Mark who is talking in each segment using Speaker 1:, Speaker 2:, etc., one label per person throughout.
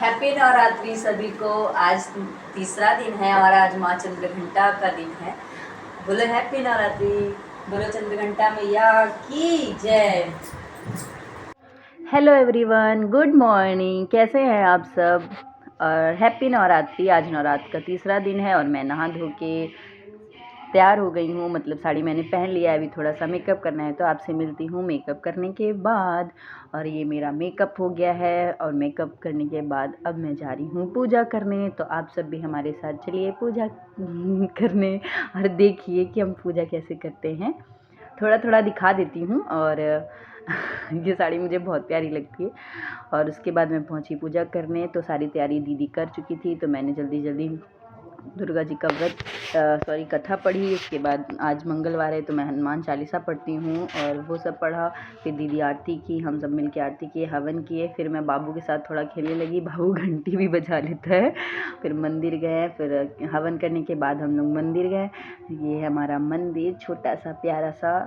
Speaker 1: Happy Navratri सभी को। आज तीसरा दिन है और आज माँ चंद्रघंटा का दिन है। बोलो हैप्पी नवरात्रि, बोलो चंद्रघंटा मैया की जय। Hello everyone, good morning. कैसे हैं आप सब? और हैप्पी नवरात्रि। आज नवरात्र का तीसरा दिन है और मैं नहा धो के तैयार हो गई हूँ। मतलब साड़ी मैंने पहन लिया है, अभी थोड़ा सा मेकअप करना है तो आपसे मिलती हूँ मेकअप करने के बाद। और ये मेरा मेकअप हो गया है और मेकअप करने के बाद अब मैं जा रही हूँ पूजा करने। तो आप सब भी हमारे साथ चलिए पूजा करने और देखिए कि हम पूजा कैसे करते हैं। थोड़ा थोड़ा दिखा देती हूँ। और ये साड़ी मुझे बहुत प्यारी लगती है। और उसके बाद मैं पहुँची पूजा करने। तो सारी तैयारी दीदी कर चुकी थी तो मैंने जल्दी जल्दी दुर्गा जी का व्रत कथा पढ़ी। उसके बाद आज मंगलवार है तो मैं हनुमान चालीसा पढ़ती हूँ और वो सब पढ़ा। फिर दीदी आरती की, हम सब मिल के आरती किए, हवन किए। फिर मैं बाबू के साथ थोड़ा खेलने लगी। बाबू घंटी भी बजा लेता है। फिर मंदिर गए, फिर हवन करने के बाद हम लोग मंदिर गए। ये है हमारा मंदिर, छोटा सा प्यारा सा।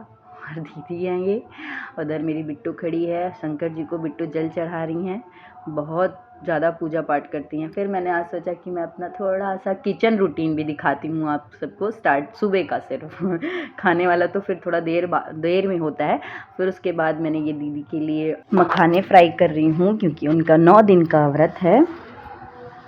Speaker 1: और दीदी हैं ये। उधर मेरी बिट्टू खड़ी है, शंकर जी को बिट्टू जल चढ़ा रही हैं। बहुत ज़्यादा पूजा पाठ करती हैं। फिर मैंने आज सोचा कि मैं अपना थोड़ा सा किचन रूटीन भी दिखाती हूँ आप सबको। स्टार्ट सुबह का सिर्फ खाने वाला तो फिर थोड़ा देर में होता है। फिर उसके बाद मैंने ये दीदी के लिए मखाने फ्राई कर रही हूँ क्योंकि उनका 9 दिन का व्रत है।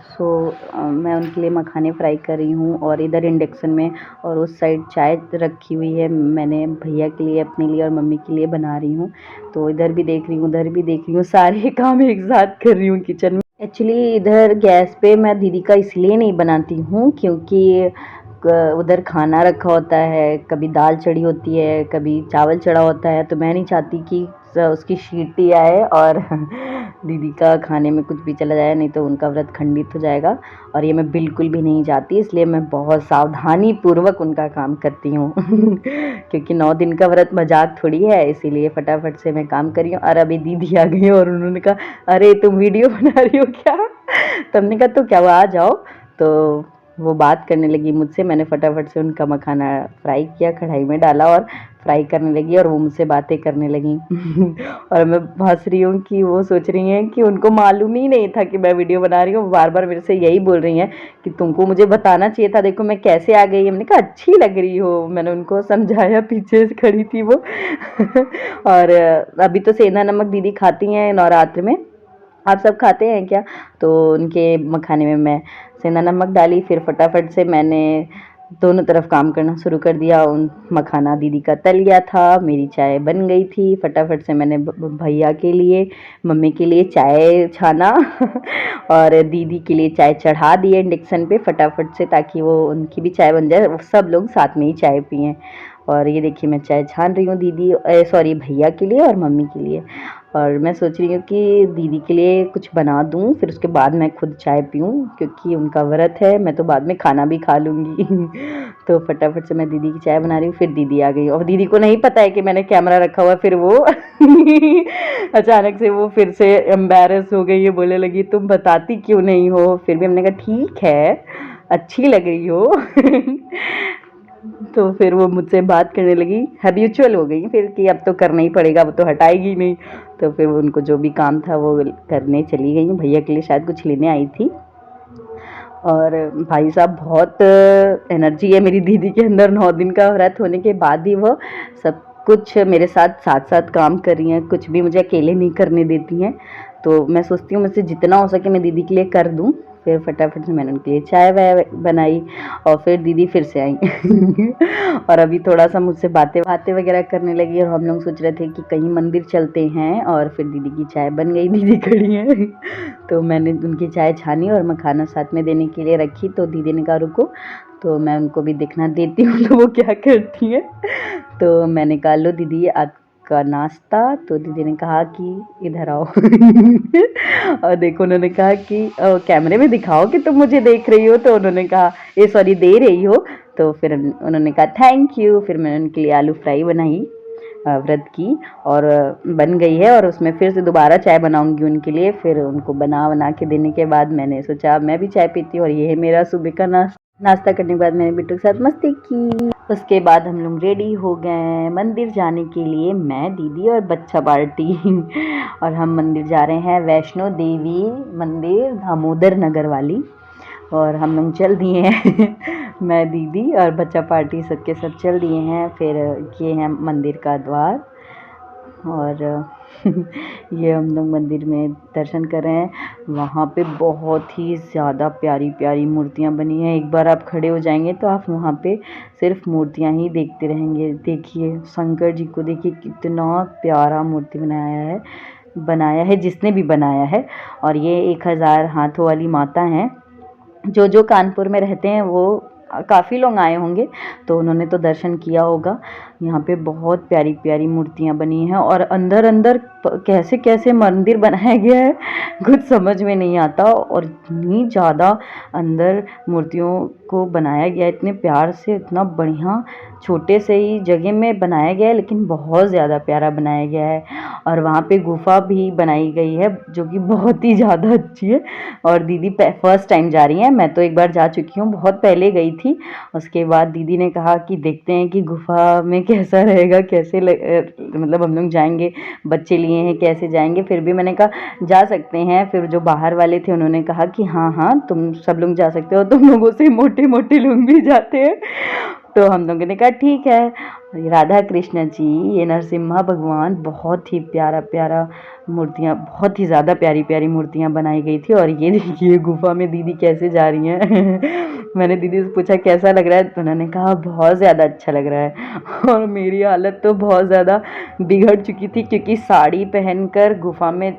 Speaker 1: सो मैं उनके लिए मखाने फ्राई कर रही हूँ। और इधर इंडक्शन में और उस साइड चाय रखी हुई है। मैंने भैया के लिए, अपने लिए और मम्मी के लिए बना रही हूँ। तो इधर भी देख रही हूँ, उधर भी देख रही हूँ, सारे काम एक साथ कर रही हूँ किचन में। एक्चुअली इधर गैस पे मैं दीदी का इसलिए नहीं बनाती हूँ क्योंकि उधर खाना रखा होता है, कभी दाल चढ़ी होती है, कभी चावल चढ़ा होता है। तो मैं नहीं चाहती कि उसकी शीटी आए और दीदी का खाने में कुछ भी चला जाए, नहीं तो उनका व्रत खंडित हो जाएगा। और ये मैं बिल्कुल भी नहीं चाहती, इसलिए मैं बहुत सावधानी पूर्वक उनका काम करती हूँ क्योंकि 9 दिन का व्रत मजाक थोड़ी है, इसीलिए फटाफट से मैं काम कर रही हूँ। और अभी दीदी आ गई और उन्होंने कहा, अरे तुम वीडियो बना रही हो क्या? तो हमने कहा तो क्या हुआ, आ जाओ। तो वो बात करने लगी मुझसे। मैंने फटाफट से उनका मखाना फ्राई किया, कढ़ाई में डाला और फ्राई करने लगी और वो मुझसे बातें करने लगी और मैं हंस रही हूँ कि वो सोच रही हैं कि उनको मालूम ही नहीं था कि मैं वीडियो बना रही हूँ। बार बार मेरे से यही बोल रही हैं कि तुमको मुझे बताना चाहिए था, देखो मैं कैसे आ गई। हमने कहा अच्छी लग रही हो, मैंने उनको समझाया, पीछे से खड़ी थी वो और अभी तो सेंधा नमक दीदी खाती हैं नवरात्र में। आप सब खाते हैं क्या? तो उनके मखाने में मैं सेंधा नमक डाली। फिर फटाफट से मैंने दोनों तरफ काम करना शुरू कर दिया। उन मखाना दीदी का तल गया था, मेरी चाय बन गई थी। फटाफट से मैंने भैया के लिए, मम्मी के लिए चाय छाना और दीदी के लिए चाय चढ़ा दिए इंडक्शन पे फटाफट से, ताकि वो उनकी भी चाय बन जाए, सब लोग साथ में ही चाय पिएँ। और ये देखिए मैं चाय छान रही हूँ भैया के लिए और मम्मी के लिए। और मैं सोच रही हूँ कि दीदी के लिए कुछ बना दूँ, फिर उसके बाद मैं खुद चाय पीऊँ क्योंकि उनका व्रत है। मैं तो बाद में खाना भी खा लूँगी तो फटाफट से मैं दीदी की चाय बना रही हूँ। फिर दीदी आ गई और दीदी को नहीं पता है कि मैंने कैमरा रखा हुआ। फिर वो अचानक से वो फिर से एम्बैरस हो गई है, बोलने लगी तुम बताती क्यों नहीं हो? फिर भी हमने कहा ठीक है, अच्छी लग रही हो तो फिर वो मुझसे बात करने लगी, हैबिचुअल हो गई फिर कि अब तो करना ही पड़ेगा, वो तो हटाएगी नहीं। तो फिर उनको जो भी काम था वो करने चली गई। भैया के लिए शायद कुछ लेने आई थी। और भाई साहब बहुत एनर्जी है मेरी दीदी के अंदर। 9 दिन का व्रत होने के बाद भी वो सब कुछ मेरे साथ साथ साथ काम कर रही हैं, कुछ भी मुझे अकेले नहीं करने देती हैं। तो मैं सोचती हूँ मुझसे जितना हो सके मैं दीदी के लिए कर दूँ। फिर फटाफट से मैंने उनके लिए चाय वाय बनाई और फिर दीदी फिर से आई और अभी थोड़ा सा मुझसे बातें वगैरह करने लगी। और हम लोग सोच रहे थे कि कहीं मंदिर चलते हैं। और फिर दीदी की चाय बन गई, दीदी खड़ी हैं तो मैंने उनकी चाय छानी और मखाना साथ में देने के लिए रखी। तो दीदी ने कहा रुको, तो मैं उनको भी देखना देती हूँ तो वो क्या करती हैं। तो मैंने कहा लो दीदी आपका नाश्ता। तो दीदी ने कहा कि इधर आओ और देखो उन्होंने कहा कि कैमरे में दिखाओ कि तुम मुझे देख रही हो। तो उन्होंने कहा दे रही हो। तो फिर उन्होंने कहा थैंक यू। फिर मैंने उनके लिए आलू फ्राई बनाई व्रत की और बन गई है। और उसमें फिर से दोबारा चाय बनाऊंगी उनके लिए। फिर उनको बना के देने के बाद मैंने सोचा मैं भी चाय पीती हूँ। और ये है मेरा सुबह का नाश्ता करने के बाद मैंने बिट्टू के साथ मस्ती की। उसके बाद हम लोग रेडी हो गए हैं मंदिर जाने के लिए, मैं, दीदी और बच्चा पार्टी। और हम मंदिर जा रहे हैं वैष्णो देवी मंदिर, दामोदर नगर वाली। और हम लोग चल दिए हैं मैं, दीदी और बच्चा पार्टी सबके सब चल दिए हैं। फिर ये है मंदिर का द्वार और ये हम लोग मंदिर में दर्शन कर रहे हैं। वहाँ पे बहुत ही ज़्यादा प्यारी प्यारी मूर्तियाँ बनी हैं। एक बार आप खड़े हो जाएंगे तो आप वहाँ पे सिर्फ मूर्तियाँ ही देखते रहेंगे। देखिए शंकर जी को, देखिए कितना प्यारा मूर्ति बनाया है जिसने भी बनाया है। और ये 1000 हाथों वाली माता हैं। जो कानपुर में रहते हैं वो काफ़ी लोग आए होंगे तो उन्होंने तो दर्शन किया होगा। यहाँ पे बहुत प्यारी प्यारी मूर्तियाँ बनी हैं और अंदर अंदर कैसे कैसे मंदिर बनाया गया है कुछ समझ में नहीं आता। और इतनी ज़्यादा अंदर मूर्तियों को बनाया गया है, इतने प्यार से, इतना बढ़िया, छोटे से ही जगह में बनाया गया है लेकिन बहुत ज़्यादा प्यारा बनाया गया है। और वहाँ पे गुफा भी बनाई गई है जो कि बहुत ही ज़्यादा अच्छी है। और दीदी फर्स्ट टाइम जा रही हैं, मैं तो एक बार जा चुकी हूँ, बहुत पहले गई थी। उसके बाद दीदी ने कहा कि देखते हैं कि गुफा में कैसा रहेगा, कैसे मतलब हम लोग जाएंगे, बच्चे लिए हैं कैसे जाएंगे। फिर भी मैंने कहा जा सकते हैं। फिर जो बाहर वाले थे उन्होंने कहा कि हाँ हाँ तुम सब लोग जा सकते हो, तुम लोगों से मोटे मोटे लोग भी जाते हैं। तो हम लोगों ने कहा ठीक है। राधा कृष्ण जी, ये नरसिम्हा भगवान, बहुत ही प्यारा प्यारा मूर्तियाँ, बहुत ही ज़्यादा प्यारी प्यारी मूर्तियाँ बनाई गई थी। और ये देखिए गुफा में दीदी कैसे जा रही हैं मैंने दीदी से पूछा कैसा लग रहा है तो उन्होंने कहा बहुत ज़्यादा अच्छा लग रहा है। और मेरी हालत तो बहुत ज़्यादा बिगड़ चुकी थी क्योंकि साड़ी पहनकर गुफा में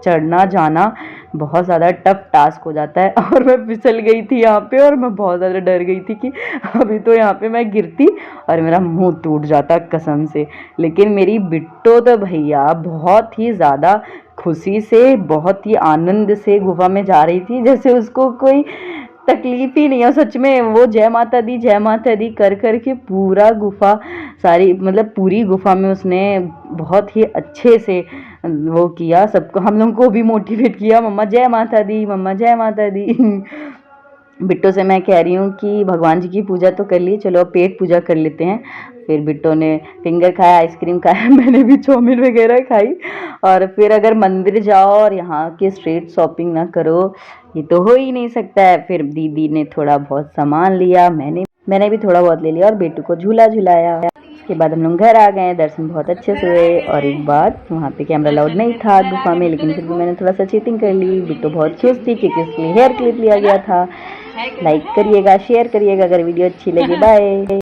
Speaker 1: चढ़ना जाना बहुत ज़्यादा टफ टास्क हो जाता है। और मैं फिसल गई थी यहाँ पे और मैं बहुत ज़्यादा डर गई थी कि अभी तो यहाँ पे मैं गिरती और मेरा मुंह टूट जाता कसम से। लेकिन मेरी बिट्टो तो भैया बहुत ही ज़्यादा खुशी से, बहुत ही आनंद से गुफा में जा रही थी जैसे उसको कोई तकलीफ ही नहीं है। सच में वो जय माता दी कर कर के पूरा गुफा, सारी मतलब पूरी गुफा में उसने बहुत ही अच्छे से वो किया, सबको, हम लोग को भी मोटिवेट किया, मम्मा जय माता दी, मम्मा जय माता दी। बिट्टो से मैं कह रही हूँ कि भगवान जी की पूजा तो कर ली, चलो पेट पूजा कर लेते हैं। फिर बिट्टो ने फिंगर खाया, आइसक्रीम खाया, मैंने भी चाउमीन वगैरह खाई। और फिर अगर मंदिर जाओ और यहाँ के स्ट्रीट शॉपिंग ना करो ये तो हो ही नहीं सकता है। फिर दीदी ने थोड़ा बहुत सामान लिया, मैंने भी थोड़ा बहुत ले लिया और बेटू को झूला झुलाया। उसके बाद हम लोग घर आ गए, दर्शन बहुत अच्छे से हुए। और एक बात, वहाँ पे कैमरा लाउड नहीं था गुफा में, लेकिन फिर भी मैंने थोड़ा सा चीटिंग कर ली। बिट्टू बहुत खुश थी क्योंकि उसके लिए हेयर क्लिप लिया गया था। लाइक करिएगा, शेयर करिएगा अगर वीडियो अच्छी लगी। बाय।